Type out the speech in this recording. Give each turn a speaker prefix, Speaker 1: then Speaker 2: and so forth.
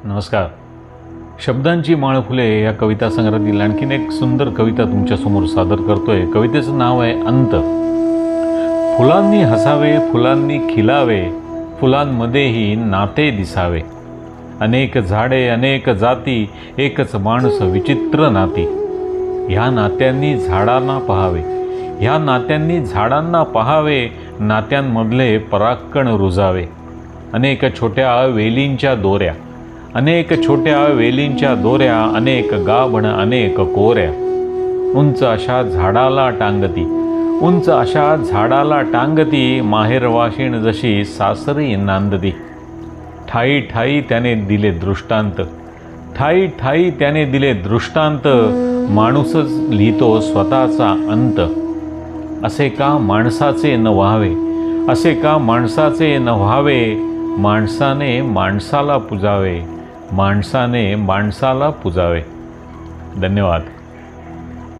Speaker 1: नमस्कार. शब्दांची माळ फुले या कविता संग्रहातील आणखीन एक सुंदर कविता तुमच्यासमोर सादर करतोय. कवितेचं नाव आहे अंत. फुलांनी हसावे, फुलांनी खिलावे, फुलांमध्येही नाते दिसावे. अनेक झाडे, अनेक जाती, एकच माणूस, विचित्र नाती. ह्या नात्यांनी झाडांना पहावे, ह्या नात्यांनी झाडांना पहावे, नात्यांमधले पराक्कण रुजावे. अनेक छोट्या वेलींच्या दोऱ्या, अनेक छोट्या वेलींच्या दोऱ्या, अनेक गाभण, अनेक कोऱ्या. उंच अशा झाडाला टांगती, उंच अशा झाडाला टांगती, माहेरवाशीण जशी सासरी नांदती. ठाई ठाई त्याने दिले दृष्टांत, ठाई ठाई त्याने दिले दृष्टांत, माणूसच लिहितो स्वतःचा अंत. असे का माणसाचे न व्हावे, असे का माणसाचे न व्हावे, माणसाने माणसाला पुजावे, माणसाने माणसाला पुजावे. धन्यवाद.